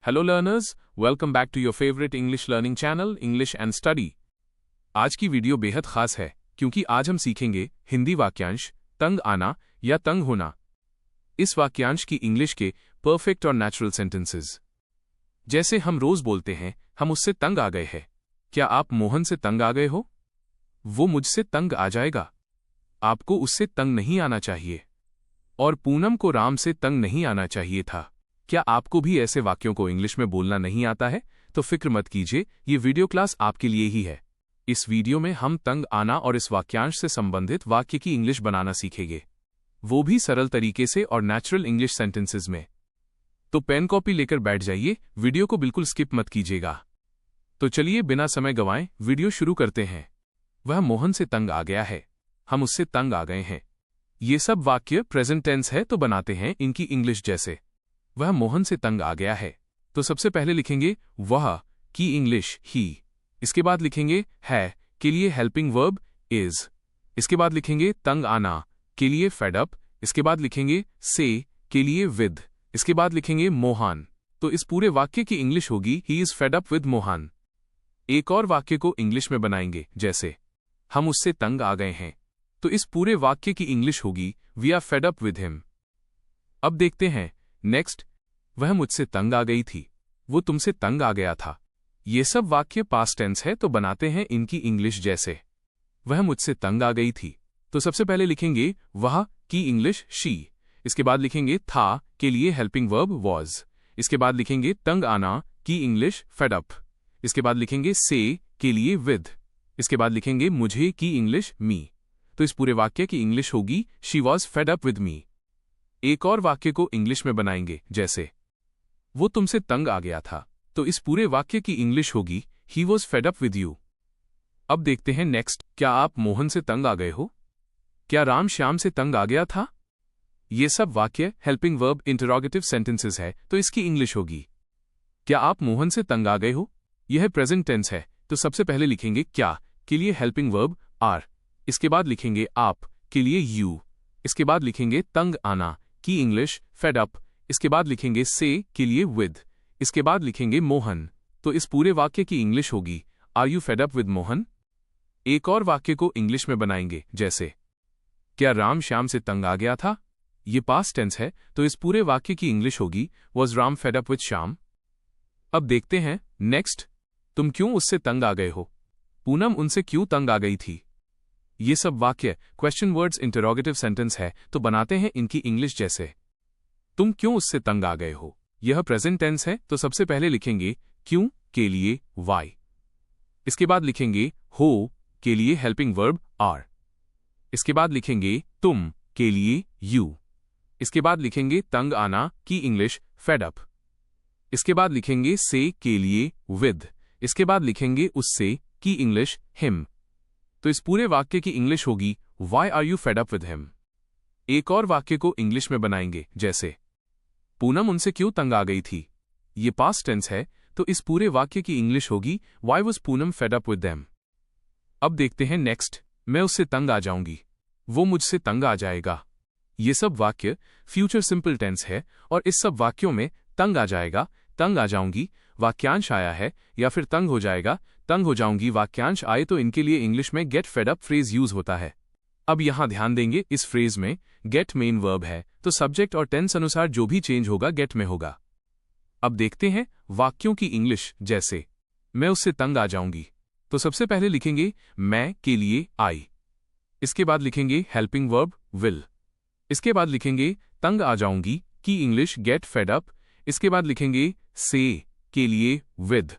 Hello learners, welcome back to your favourite English learning channel English and study. आज की video बेहद खास है क्योंकि आज हम सीखेंगे हिंदी वाक्यांश तंग आना या तंग होना। इस वाक्यांश की इंग्लिश के परफेक्ट और नेचुरल सेंटेंसेस। जैसे हम रोज बोलते हैं, हम उससे तंग आ गए हैं। क्या आप मोहन से तंग आ गए हो? वो मुझसे तंग आ जाएगा। आपको उससे तंग नहीं आना चाहिए। और पूनम को राम से तंग नहीं आना चाहिए था। क्या आपको भी ऐसे वाक्यों को इंग्लिश में बोलना नहीं आता है? तो फिक्र मत कीजिए, ये वीडियो क्लास आपके लिए ही है। इस वीडियो में हम तंग आना और इस वाक्यांश से संबंधित वाक्य की इंग्लिश बनाना सीखेंगे, वो भी सरल तरीके से और नेचुरल इंग्लिश सेंटेंसेस में। तो पेन कॉपी लेकर बैठ जाइए, वीडियो को बिल्कुल स्किप मत कीजिएगा। तो चलिए बिना समय गंवाए वीडियो शुरू करते हैं। वह मोहन से तंग आ गया है। हम उससे तंग आ गए हैं। ये सब वाक्य प्रेजेंट टेंस है, तो बनाते हैं इनकी इंग्लिश जैसे। वह मोहन से तंग आ गया है, तो सबसे पहले लिखेंगे वह की इंग्लिश ही। इसके बाद लिखेंगे है के लिए हेल्पिंग वर्ब इज। इसके बाद लिखेंगे तंग आना के लिए फेड अप। इसके बाद लिखेंगे से के लिए विद। इसके बाद लिखेंगे मोहन। तो इस पूरे वाक्य की इंग्लिश होगी he is fed up with Mohan. एक और वाक्य को इंग्लिश में बनाएंगे जैसे हम उससे तंग आ गए हैं, तो इस पूरे वाक्य की इंग्लिश होगी we are fed up with him. अब देखते हैं नेक्स्ट। वह मुझसे तंग आ गई थी, वो तुमसे तंग आ गया था। ये सब वाक्य पास्ट टेंस है, तो बनाते हैं इनकी इंग्लिश जैसे। वह मुझसे तंग आ गई थी, तो सबसे पहले लिखेंगे वह की इंग्लिश शी। इसके बाद लिखेंगे था के लिए हेल्पिंग वर्ब वॉज। इसके बाद लिखेंगे तंग आना की इंग्लिश फेड अप। इसके बाद लिखेंगे से के लिए विद। इसके बाद लिखेंगे मुझे की इंग्लिश मी। तो इस पूरे वाक्य की इंग्लिश होगी she was fade up with me. एक और वाक्य को इंग्लिश में बनाएंगे जैसे वो तुमसे तंग आ गया था, तो इस पूरे वाक्य की इंग्लिश होगी he was fade up with you. अब देखते हैं नेक्स्ट। क्या आप मोहन से तंग आ गए हो? क्या राम श्याम से तंग आ गया था? ये सब वाक्य हेल्पिंग वर्ब इंटरोगेटिव सेंटेंसेस है, तो इसकी इंग्लिश होगी क्या आप मोहन से तंग आ गए हो। यह प्रेजेंट टेंस है, तो सबसे पहले लिखेंगे क्या के लिए हेल्पिंग वर्ब आर। इसके बाद लिखेंगे आप के लिए यू। इसके बाद लिखेंगे तंग आना की इंग्लिश फेड अप। इसके बाद लिखेंगे से के लिए विद। इसके बाद लिखेंगे मोहन। तो इस पूरे वाक्य की इंग्लिश होगी are you fed up with Mohan. एक और वाक्य को इंग्लिश में बनाएंगे जैसे क्या राम श्याम से तंग आ गया था। ये पास्ट टेंस है, तो इस पूरे वाक्य की इंग्लिश होगी was Ram fade up with Shyam. अब देखते हैं नेक्स्ट। तुम क्यों उससे तंग आ गए हो? पूनम उनसे क्यों तंग आ गई थी। ये सब वाक्य क्वेश्चन वर्ड्स इंटरोगेटिव सेंटेंस है, तो बनाते हैं इनकी इंग्लिश जैसे। तुम क्यों उससे तंग आ गए हो। यह प्रेजेंट टेंस है, तो सबसे पहले लिखेंगे क्यों के लिए वाई। इसके बाद लिखेंगे हो के लिए हेल्पिंग वर्ब आर। इसके बाद लिखेंगे तुम के लिए यू। इसके बाद लिखेंगे तंग आना की इंग्लिश फेड अप। इसके बाद लिखेंगे से के लिए विद। इसके बाद लिखेंगे उससे की इंग्लिश हिम। तो इस पूरे वाक्य की इंग्लिश होगी why are you fed up with him. एक और वाक्य को इंग्लिश में बनाएंगे जैसे पूनम उनसे क्यों तंग आ गई थी। ये पास्ट टेंस है, तो इस पूरे वाक्य की इंग्लिश होगी why was Poonam fade up with them. अब देखते हैं नेक्स्ट। मैं उससे तंग आ जाऊंगी, वो मुझसे तंग आ जाएगा। ये सब वाक्य फ्यूचर सिंपल टेंस है, और इस सब वाक्यों में तंग आ जाएगा, तंग आ जाऊंगी वाक्यांश आया है, या फिर तंग हो जाएगा, तंग हो जाऊंगी वाक्यांश आए, तो इनके लिए इंग्लिश में get fed up phrase use होता है। अब यहां ध्यान देंगे, इस फ्रेज में गेट मेन वर्ब है, तो सब्जेक्ट और टेंस अनुसार जो भी चेंज होगा गेट में होगा। अब देखते हैं वाक्यों की इंग्लिश जैसे मैं उससे तंग आ जाऊंगी, तो सबसे पहले लिखेंगे मैं के लिए आई। इसके बाद लिखेंगे हेल्पिंग वर्ब विल। इसके बाद लिखेंगे तंग आ जाऊंगी की इंग्लिश गेट फेड अप। इसके बाद लिखेंगे से के लिए विद।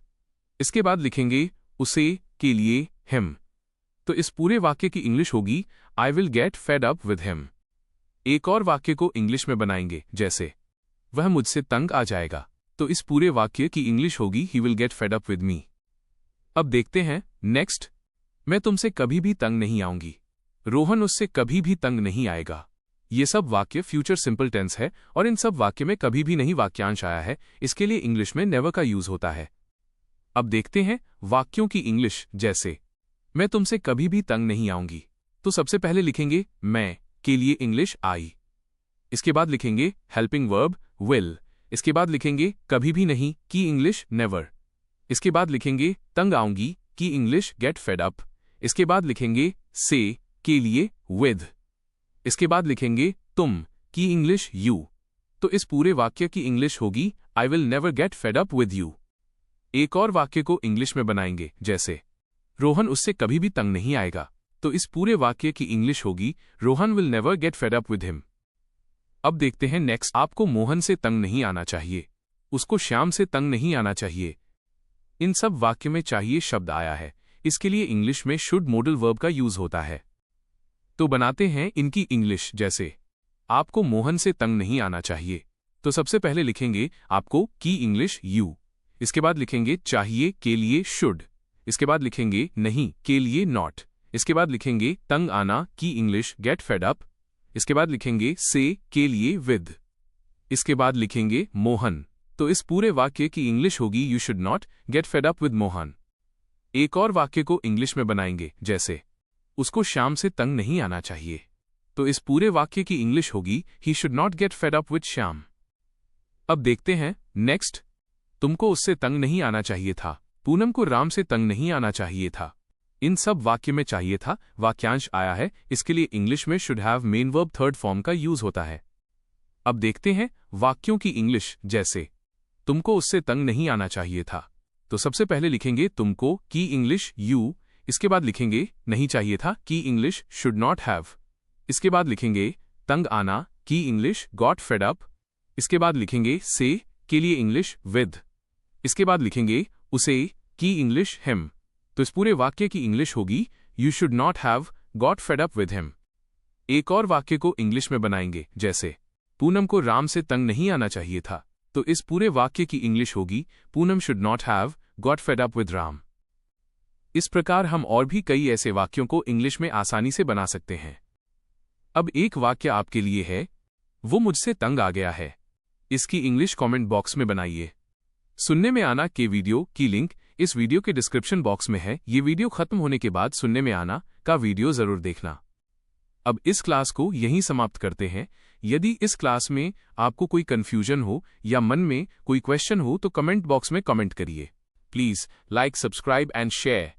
इसके बाद लिखेंगे उसे के लिए हिम। तो इस पूरे वाक्य की इंग्लिश होगी I will get fed up with him. एक और वाक्य को इंग्लिश में बनाएंगे जैसे वह मुझसे तंग आ जाएगा, तो इस पूरे वाक्य की इंग्लिश होगी he will get fed up with me. अब देखते हैं नेक्स्ट। मैं तुमसे कभी भी तंग नहीं आऊंगी, रोहन उससे कभी भी तंग नहीं आएगा। ये सब वाक्य फ्यूचर सिंपल टेंस है, और इन सब वाक्य में कभी भी नहीं वाक्यांश आया है, इसके लिए इंग्लिश में नेवर का यूज होता है। अब देखते हैं वाक्यों की इंग्लिश जैसे मैं तुमसे कभी भी तंग नहीं आऊंगी, तो सबसे पहले लिखेंगे मैं के लिए इंग्लिश आई। इसके बाद लिखेंगे हेल्पिंग वर्ब विल। इसके बाद लिखेंगे कभी भी नहीं की इंग्लिश नेवर। इसके बाद लिखेंगे तंग आऊंगी की इंग्लिश गेट फेड अप। इसके बाद लिखेंगे से के लिए विद। इसके बाद लिखेंगे तुम की इंग्लिश यू। तो इस पूरे वाक्य की इंग्लिश होगी I will never get fed up with you. एक और वाक्य को इंग्लिश में बनाएंगे, जैसे रोहन उससे कभी भी तंग नहीं आएगा। तो इस पूरे वाक्य की इंग्लिश होगी Rohan will never get fed up with him. अब देखते हैं नेक्स्ट। आपको मोहन से तंग नहीं आना चाहिए, उसको श्याम से तंग नहीं आना चाहिए। इन सब वाक्य में चाहिए शब्द आया है, इसके लिए इंग्लिश में शुड मॉडल वर्ब का यूज होता है। तो बनाते हैं इनकी इंग्लिश। जैसे आपको मोहन से तंग नहीं आना चाहिए, तो सबसे पहले लिखेंगे आपको की इंग्लिश यू। इसके बाद लिखेंगे चाहिए के लिए शुड। इसके बाद लिखेंगे नहीं के लिए नॉट। इसके बाद लिखेंगे तंग आना की इंग्लिश गेट फेड अप। इसके बाद लिखेंगे से के लिए विद। इसके बाद लिखेंगे मोहन। तो इस पूरे वाक्य की इंग्लिश होगी you should not gate fed up with Mohan. एक और वाक्य को इंग्लिश में बनाएंगे, जैसे उसको श्याम से तंग नहीं आना चाहिए। तो इस पूरे वाक्य की इंग्लिश होगी he should not gate fed up with Shyam. अब देखते हैं नेक्स्ट। तुमको उससे तंग नहीं आना चाहिए था, पूनम को राम से तंग नहीं आना चाहिए था। इन सब वाक्य में चाहिए था वाक्यांश आया है, इसके लिए इंग्लिश में should have main verb third form का यूज होता है। अब देखते हैं वाक्यों की इंग्लिश। जैसे तुमको उससे तंग नहीं आना चाहिए था, तो सबसे पहले लिखेंगे तुमको की इंग्लिश यू। इसके बाद लिखेंगे नहीं चाहिए था की इंग्लिश शुड नॉट हैव। इसके बाद लिखेंगे तंग आना की इंग्लिश गॉट फेड अप। इसके बाद लिखेंगे से के लिए इंग्लिश विद। इसके बाद लिखेंगे उसे की इंग्लिश हिम। तो इस पूरे वाक्य की इंग्लिश होगी you should not have got fade up with him. एक और वाक्य को इंग्लिश में बनाएंगे, जैसे पूनम को राम से तंग नहीं आना चाहिए था। तो इस पूरे वाक्य की इंग्लिश होगी Poonam should not have got fade up with Ram. इस प्रकार हम और भी कई ऐसे वाक्यों को इंग्लिश में आसानी से बना सकते हैं। अब एक वाक्य आपके लिए है, वो मुझसे तंग आ गया है। इसकी इंग्लिश कमेंट बॉक्स में बनाइए। सुनने में आना के वीडियो की लिंक इस वीडियो के डिस्क्रिप्शन बॉक्स में है। ये वीडियो खत्म होने के बाद सुनने में आना का वीडियो जरूर देखना। अब इस क्लास को यहीं समाप्त करते हैं। यदि इस क्लास में आपको कोई कंफ्यूजन हो या मन में कोई क्वेश्चन हो तो कमेंट बॉक्स में कमेंट करिए। Please like, subscribe and share.